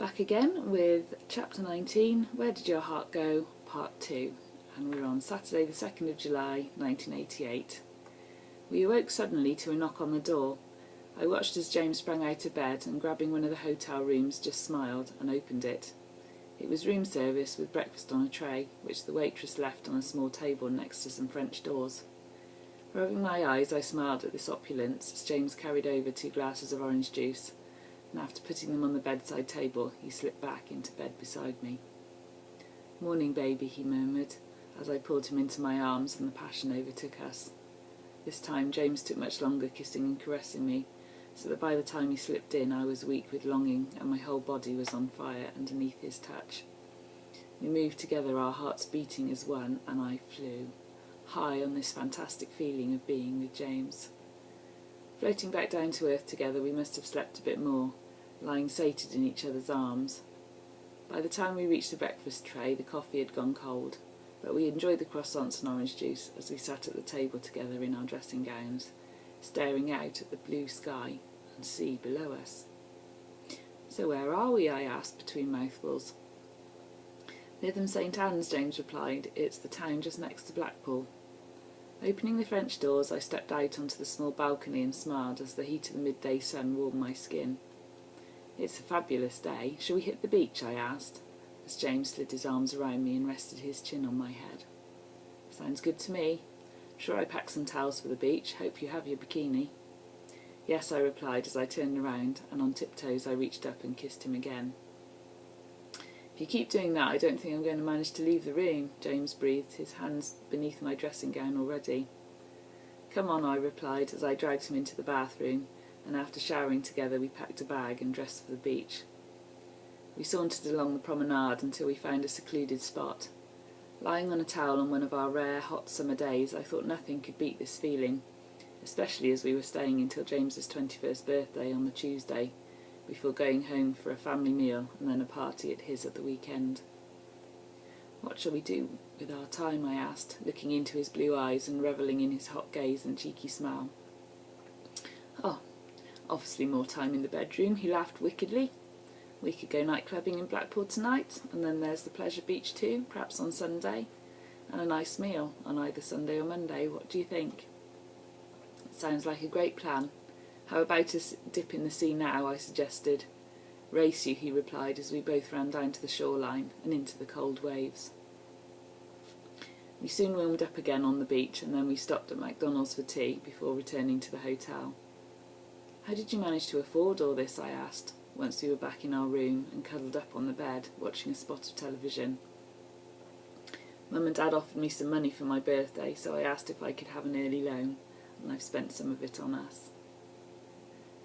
Back again with Chapter 19, Where Did Your Heart Go? Part 2, and we're on Saturday the 2nd of July 1988. We awoke suddenly to a knock on the door. I watched as James sprang out of bed and, grabbing one of the hotel rooms, just smiled and opened it. It was room service with breakfast on a tray, which the waitress left on a small table next to some French doors. Rubbing my eyes, I smiled at this opulence as James carried over 2 glasses of orange juice, and after putting them on the bedside table, he slipped back into bed beside me. "Morning, baby," he murmured, as I pulled him into my arms and the passion overtook us. This time James took much longer kissing and caressing me, so that by the time he slipped in I was weak with longing and my whole body was on fire underneath his touch. We moved together, our hearts beating as one, and I flew, high on this fantastic feeling of being with James. Floating back down to earth together, we must have slept a bit more, lying sated in each other's arms. By the time we reached the breakfast tray, the coffee had gone cold, but we enjoyed the croissants and orange juice as we sat at the table together in our dressing gowns, staring out at the blue sky and sea below us. "So where are we?" I asked between mouthfuls. "Lytham St Anne's," James replied. "It's the town just next to Blackpool." Opening the French doors, I stepped out onto the small balcony and smiled as the heat of the midday sun warmed my skin. "It's a fabulous day. Shall we hit the beach?" I asked, as James slid his arms around me and rested his chin on my head. "Sounds good to me. Sure, I packed some towels for the beach. Hope you have your bikini." "Yes," I replied as I turned around, and on tiptoes I reached up and kissed him again. "If you keep doing that, I don't think I'm going to manage to leave the room," James breathed, his hands beneath my dressing gown already. "Come on," I replied as I dragged him into the bathroom, and after showering together we packed a bag and dressed for the beach. We sauntered along the promenade until we found a secluded spot. Lying on a towel on one of our rare hot summer days, I thought nothing could beat this feeling, especially as we were staying until James's 21st birthday on the Tuesday, before going home for a family meal and then a party at his at the weekend. "What shall we do with our time?" I asked, looking into his blue eyes and revelling in his hot gaze and cheeky smile. "Oh, obviously more time in the bedroom," he laughed wickedly. "We could go night clubbing in Blackpool tonight, and then there's the pleasure beach too, perhaps on Sunday, and a nice meal on either Sunday or Monday. What do you think?" "It sounds like a great plan. How about a dip in the sea now?" I suggested. "Race you," he replied as we both ran down to the shoreline and into the cold waves. We soon warmed up again on the beach, and then we stopped at McDonald's for tea before returning to the hotel. "How did you manage to afford all this?" I asked, once we were back in our room and cuddled up on the bed, watching a spot of television. "Mum and Dad offered me some money for my birthday, so I asked if I could have an early loan, and I've spent some of it on us."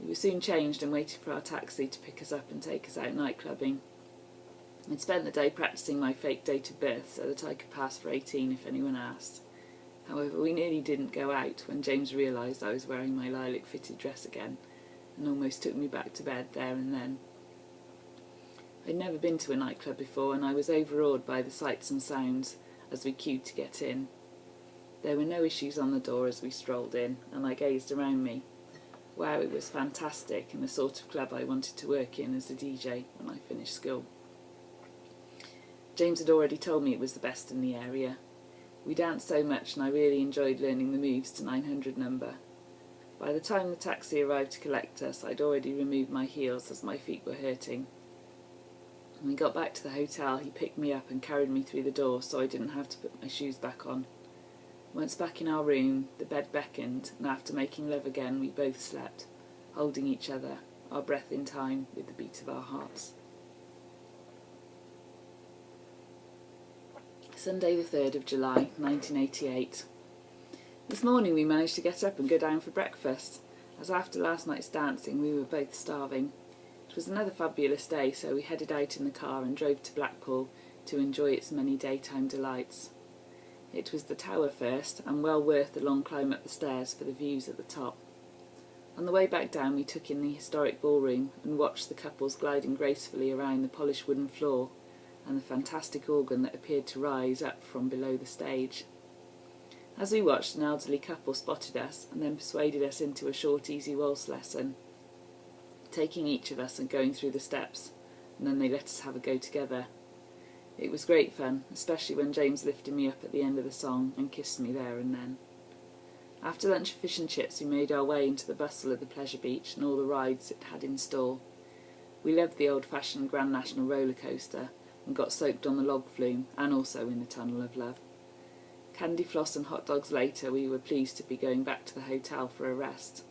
We were soon changed and waited for our taxi to pick us up and take us out night clubbing. I'd spent the day practising my fake date of birth so that I could pass for 18 if anyone asked. However, we nearly didn't go out when James realised I was wearing my lilac-fitted dress again and almost took me back to bed there and then. I'd never been to a nightclub before, and I was overawed by the sights and sounds as we queued to get in. There were no issues on the door as we strolled in, and I gazed around me. Wow, it was fantastic, and the sort of club I wanted to work in as a DJ when I finished school. James had already told me it was the best in the area. We danced so much and I really enjoyed learning the moves to 900 number. By the time the taxi arrived to collect us, I'd already removed my heels as my feet were hurting. When we got back to the hotel, he picked me up and carried me through the door so I didn't have to put my shoes back on. Once back in our room, the bed beckoned, and after making love again, we both slept, holding each other, our breath in time with the beat of our hearts. Sunday the 3rd of July, 1988. This morning we managed to get up and go down for breakfast, as after last night's dancing we were both starving. It was another fabulous day, so we headed out in the car and drove to Blackpool to enjoy its many daytime delights. It was the tower first, and well worth the long climb up the stairs for the views at the top. On the way back down we took in the historic ballroom and watched the couples gliding gracefully around the polished wooden floor and the fantastic organ that appeared to rise up from below the stage. As we watched, an elderly couple spotted us and then persuaded us into a short, easy waltz lesson, taking each of us and going through the steps, and then they let us have a go together. It was great fun, especially when James lifted me up at the end of the song and kissed me there and then. After lunch of fish and chips, we made our way into the bustle of the pleasure beach and all the rides it had in store. We loved the old-fashioned Grand National roller coaster and got soaked on the log flume and also in the Tunnel of Love. Candy floss and hot dogs later, we were pleased to be going back to the hotel for a rest.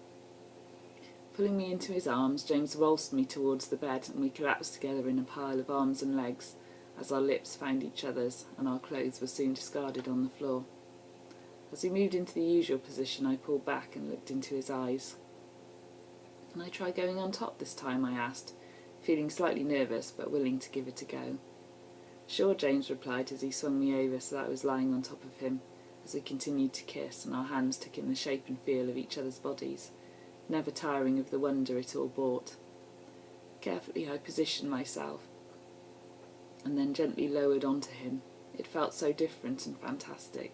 Pulling me into his arms, James waltzed me towards the bed and we collapsed together in a pile of arms and legs as our lips found each other's and our clothes were soon discarded on the floor. As we moved into the usual position, I pulled back and looked into his eyes. "Can I try going on top this time?" I asked, feeling slightly nervous but willing to give it a go. "Sure," James replied as he swung me over so that I was lying on top of him, as we continued to kiss and our hands took in the shape and feel of each other's bodies, never tiring of the wonder it all brought. Carefully I positioned myself and then gently lowered onto him. It felt so different and fantastic.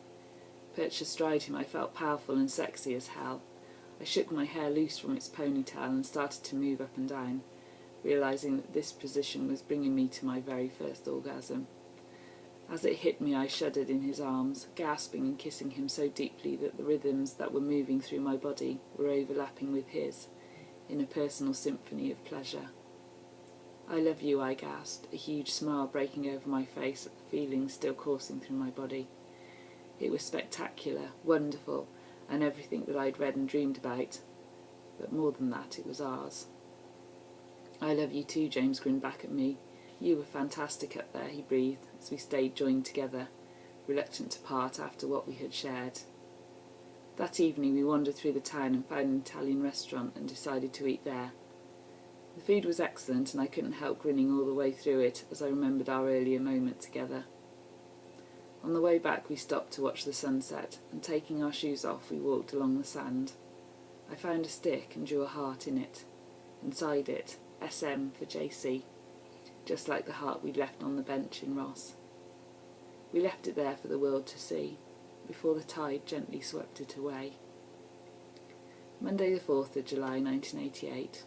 Perched astride him, I felt powerful and sexy as hell. I shook my hair loose from its ponytail and started to move up and down, realising that this position was bringing me to my very first orgasm. As it hit me, I shuddered in his arms, gasping and kissing him so deeply that the rhythms that were moving through my body were overlapping with his, in a personal symphony of pleasure. "I love you," I gasped, a huge smile breaking over my face at the feelings still coursing through my body. It was spectacular, wonderful, and everything that I'd read and dreamed about, but more than that, it was ours. "I love you too," James grinned back at me. "You were fantastic up there," he breathed, as we stayed joined together, reluctant to part after what we had shared. That evening we wandered through the town and found an Italian restaurant and decided to eat there. The food was excellent and I couldn't help grinning all the way through it as I remembered our earlier moment together. On the way back we stopped to watch the sunset, and taking our shoes off we walked along the sand. I found a stick and drew a heart in it. Inside it, SM for JC, just like the heart we'd left on the bench in Ross. We left it there for the world to see, before the tide gently swept it away. Monday the 4th of July 1988.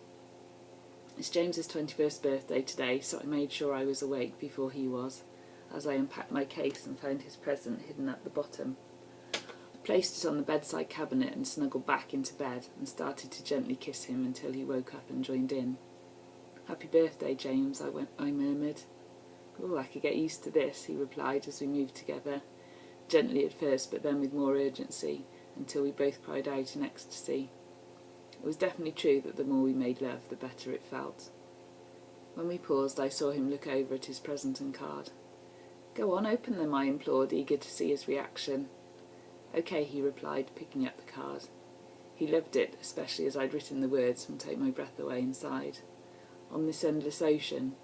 It's James's 21st birthday today, so I made sure I was awake before he was, as I unpacked my case and found his present hidden at the bottom. I placed it on the bedside cabinet and snuggled back into bed and started to gently kiss him until he woke up and joined in. "Happy birthday, James," I murmured. "Oh, I could get used to this," he replied as we moved together, gently at first but then with more urgency, until we both cried out in ecstasy. It was definitely true that the more we made love, the better it felt. When we paused, I saw him look over at his present and card. "Go on, open them," I implored, eager to see his reaction. "Okay," he replied, picking up the card. He loved it, especially as I'd written the words from Take My Breath Away inside. "On this endless ocean,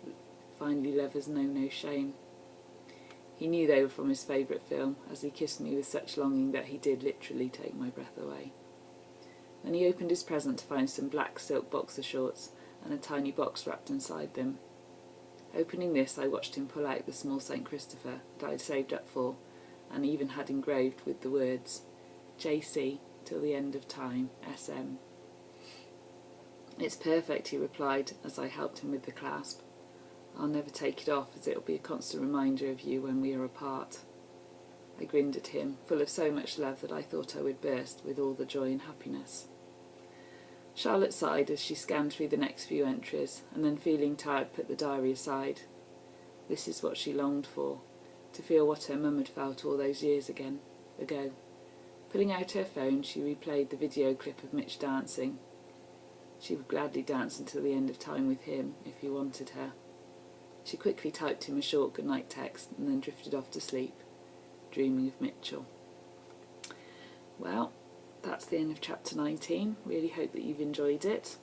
finally lovers know no shame." He knew they were from his favourite film, as he kissed me with such longing that he did literally take my breath away. Then he opened his present to find some black silk boxer shorts and a tiny box wrapped inside them. Opening this, I watched him pull out the small St. Christopher that I'd saved up for, and even had engraved with the words, "JC, till the end of time, SM." "It's perfect," he replied as I helped him with the clasp. "I'll never take it off, as it'll be a constant reminder of you when we are apart." I grinned at him, full of so much love that I thought I would burst with all the joy and happiness. Charlotte sighed as she scanned through the next few entries, and then feeling tired put the diary aside. This is what she longed for, to feel what her mum had felt all those years ago. Pulling out her phone, she replayed the video clip of Mitch dancing. She would gladly dance until the end of time with him, if he wanted her. She quickly typed him a short goodnight text and then drifted off to sleep, dreaming of Mitchell. Well, that's the end of chapter 19. Really hope that you've enjoyed it.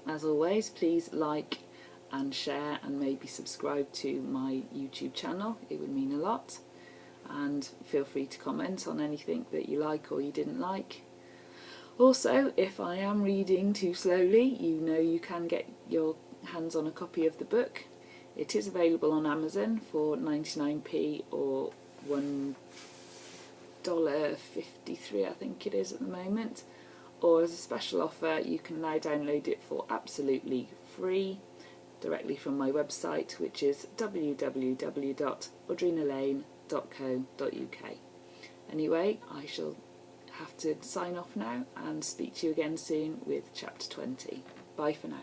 As always, please like and share and maybe subscribe to my YouTube channel. It would mean a lot. And feel free to comment on anything that you like or you didn't like. Also, if I am reading too slowly, you know you can get your hands on a copy of the book. It is available on Amazon for 99p or $1.53, I think it is at the moment. Or as a special offer, you can now download it for absolutely free directly from my website, which is www.audrinalane.co.uk. Anyway, I shall have to sign off now and speak to you again soon with chapter 20. Bye for now.